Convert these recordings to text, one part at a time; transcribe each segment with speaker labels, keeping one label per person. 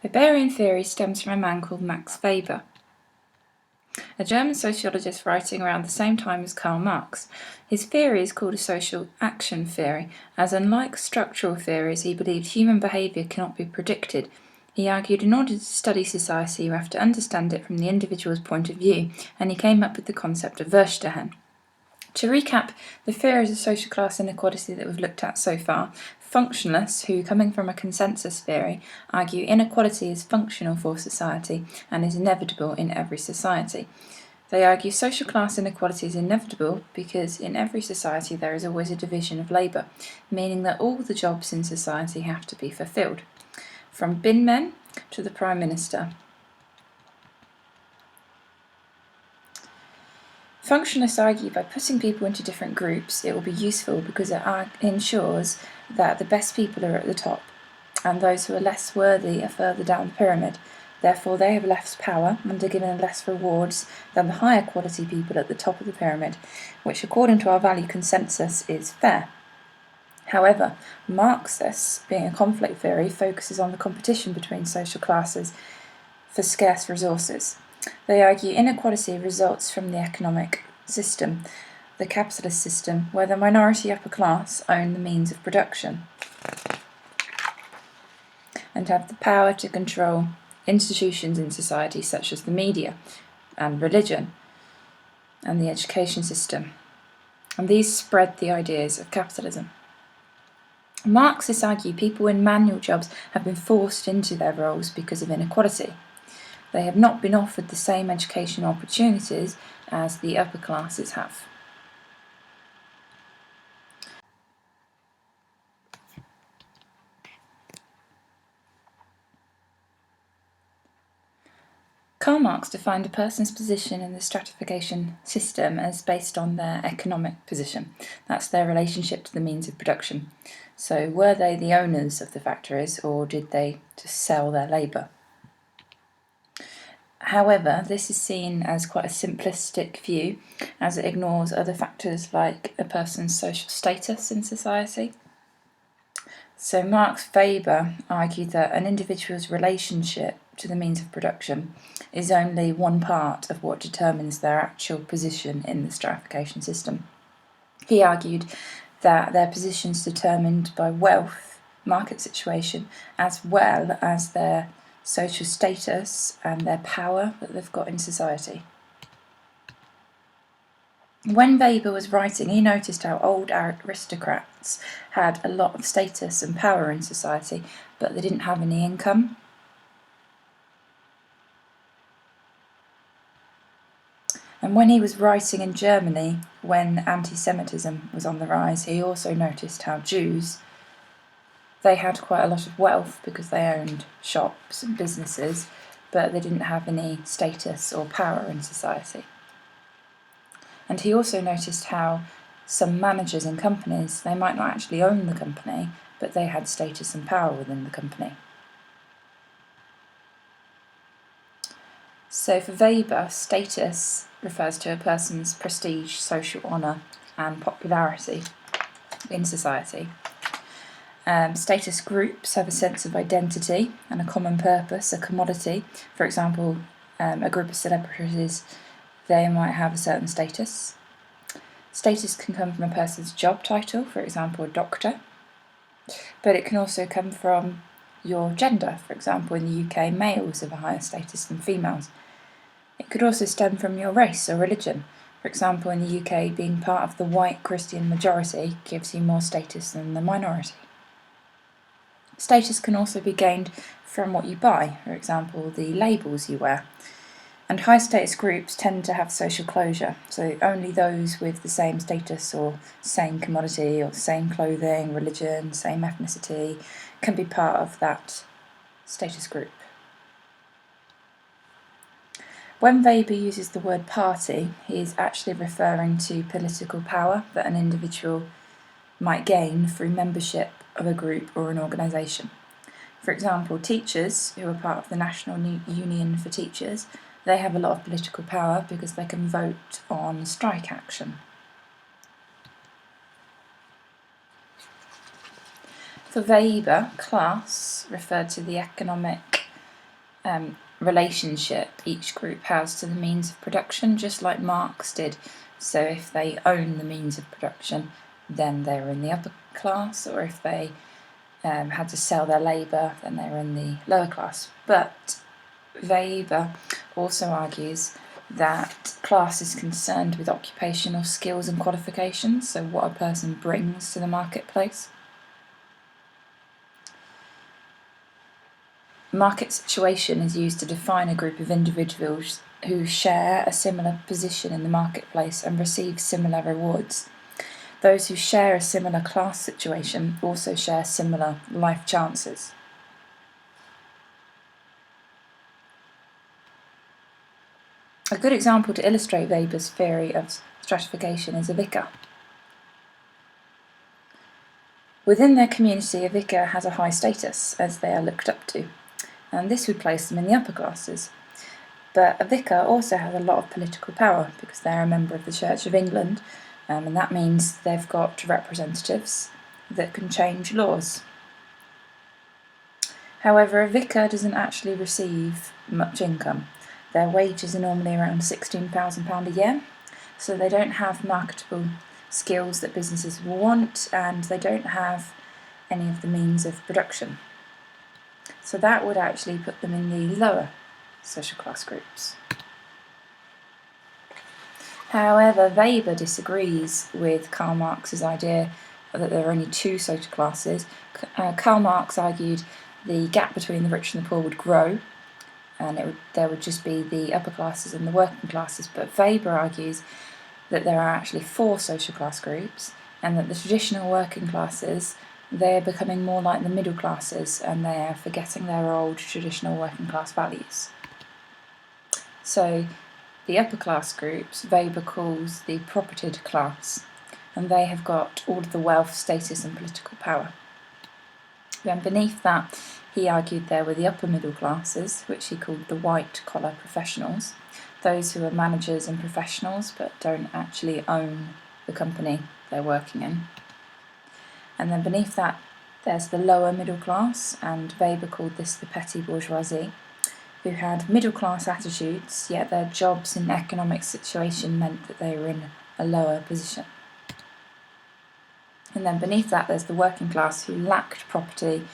Speaker 1: Weberian theory stems from a man called Max Weber, a German sociologist writing around the same time as Karl Marx. His theory is called a social action theory, as unlike structural theories, he believed human behaviour cannot be predicted. He argued in order to study society, you have to understand it from the individual's point of view, and he came up with the concept of Verstehen. To recap, the theory is a social class inequality that we've looked at so far. Functionalists, who, coming from a consensus theory, argue inequality is functional for society and is inevitable in every society. They argue social class inequality is inevitable because in every society there is always a division of labour, meaning that all the jobs in society have to be fulfilled, from bin men to the Prime Minister. Functionalists argue by putting people into different groups it will be useful because it ensures that the best people are at the top and those who are less worthy are further down the pyramid. Therefore they have less power and are given less rewards than the higher quality people at the top of the pyramid, which according to our value consensus is fair. However, Marxists, being a conflict theory, focuses on the competition between social classes for scarce resources. They argue inequality results from the economic system, the capitalist system, where the minority upper class own the means of production and have the power to control institutions in society such as the media and religion and the education system, and these spread the ideas of capitalism. Marxists argue people in manual jobs have been forced into their roles because of inequality. They have not been offered the same educational opportunities as the upper classes have. Karl Marx defined a person's position in the stratification system as based on their economic position. That's their relationship to the means of production. So were they the owners of the factories or did they just sell their labour? However, this is seen as quite a simplistic view, as it ignores other factors like a person's social status in society. So Max Weber argued that an individual's relationship to the means of production is only one part of what determines their actual position in the stratification system. He argued that their position is determined by wealth, market situation, as well as their social status and their power that they've got in society. When Weber was writing, he noticed how old aristocrats had a lot of status and power in society, but they didn't have any income. And when he was writing in Germany, when anti-Semitism was on the rise, he also noticed how Jews, they had quite a lot of wealth because they owned shops and businesses, but they didn't have any status or power in society. And he also noticed how some managers in companies, they might not actually own the company, but they had status and power within the company. So for Weber, status refers to a person's prestige, social honour and popularity in society. Status groups have a sense of identity and a common purpose, a commodity. For example, a group of celebrities, they might have a certain status. Status can come from a person's job title, for example, a doctor, but it can also come from your gender. For example, in the UK, males have a higher status than females. It could also stem from your race or religion. For example, in the UK, being part of the white Christian majority gives you more status than the minority. Status can also be gained from what you buy, for example, the labels you wear. And high status groups tend to have social closure, so only those with the same status or same commodity or same clothing, religion, same ethnicity can be part of that status group. When Weber uses the word party, he is actually referring to political power that an individual might gain through membership of a group or an organisation. For example, teachers who are part of the National Union for Teachers, they have a lot of political power because they can vote on strike action. For Weber, class referred to the economic relationship each group has to the means of production, just like Marx did. So if they own the means of production, then they're in the upper class, or if they had to sell their labour, then they're in the lower class. But Weber also argues that class is concerned with occupational skills and qualifications, so what a person brings to the marketplace. Market situation is used to define a group of individuals who share a similar position in the marketplace and receive similar rewards. Those who share a similar class situation also share similar life chances. A good example to illustrate Weber's theory of stratification is a vicar. Within their community, a vicar has a high status, as they are looked up to, and this would place them in the upper classes. But a vicar also has a lot of political power because they're a member of the Church of England, and that means they've got representatives that can change laws. However, a vicar doesn't actually receive much income. Their wages are normally around £16,000 a year, so they don't have marketable skills that businesses will want, and they don't have any of the means of production. So that would actually put them in the lower social class groups. However, Weber disagrees with Karl Marx's idea that there are only two social classes. Karl Marx argued the gap between the rich and the poor would grow, and there would just be the upper classes and the working classes, but Weber argues that there are actually four social class groups, and that the traditional working classes, they're becoming more like the middle classes, and they are forgetting their old traditional working class values. So the upper class groups, Weber calls the propertied class, and they have got all of the wealth, status and political power. Then beneath that, he argued there were the upper middle classes, which he called the white-collar professionals, those who are managers and professionals but don't actually own the company they're working in. And then beneath that, there's the lower middle class, and Weber called this the petty bourgeoisie, who had middle-class attitudes, yet their jobs and economic situation meant that they were in a lower position. And then beneath that, there's the working class, who lacked property,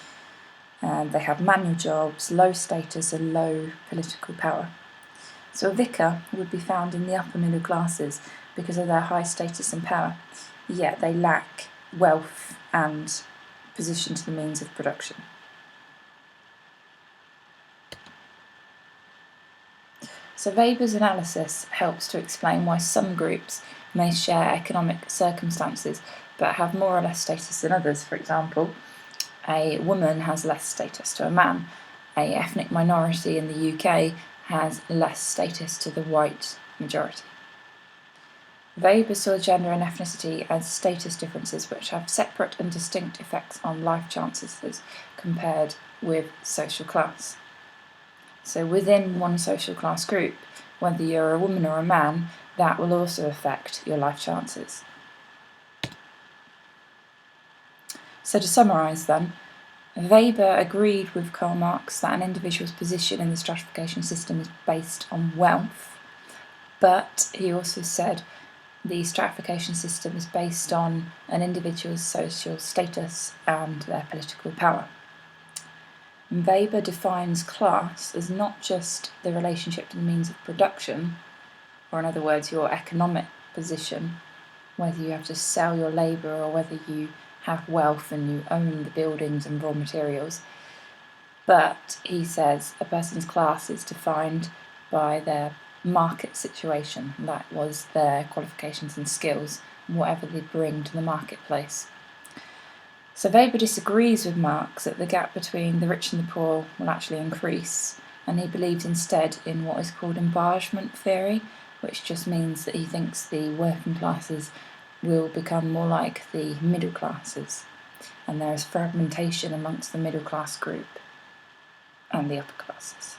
Speaker 1: and they had manual jobs, low status and low political power. So a vicar would be found in the upper middle classes because of their high status and power, yet they lack wealth and position to the means of production. So Weber's analysis helps to explain why some groups may share economic circumstances but have more or less status than others. For example, a woman has less status to a man. An ethnic minority in the UK has less status to the white majority. Weber saw gender and ethnicity as status differences which have separate and distinct effects on life chances as compared with social class. So within one social class group, whether you're a woman or a man, that will also affect your life chances. So to summarise then, Weber agreed with Karl Marx that an individual's position in the stratification system is based on wealth, but he also said the stratification system is based on an individual's social status and their political power. Weber defines class as not just the relationship to the means of production, or in other words, your economic position, whether you have to sell your labour or whether you have wealth and you own the buildings and raw materials, but he says a person's class is defined by their market situation, that was their qualifications and skills, and whatever they bring to the marketplace. So Weber disagrees with Marx that the gap between the rich and the poor will actually increase, and he believes instead in what is called embargement theory, which just means that he thinks the working classes will become more like the middle classes, and there is fragmentation amongst the middle class group and the upper classes.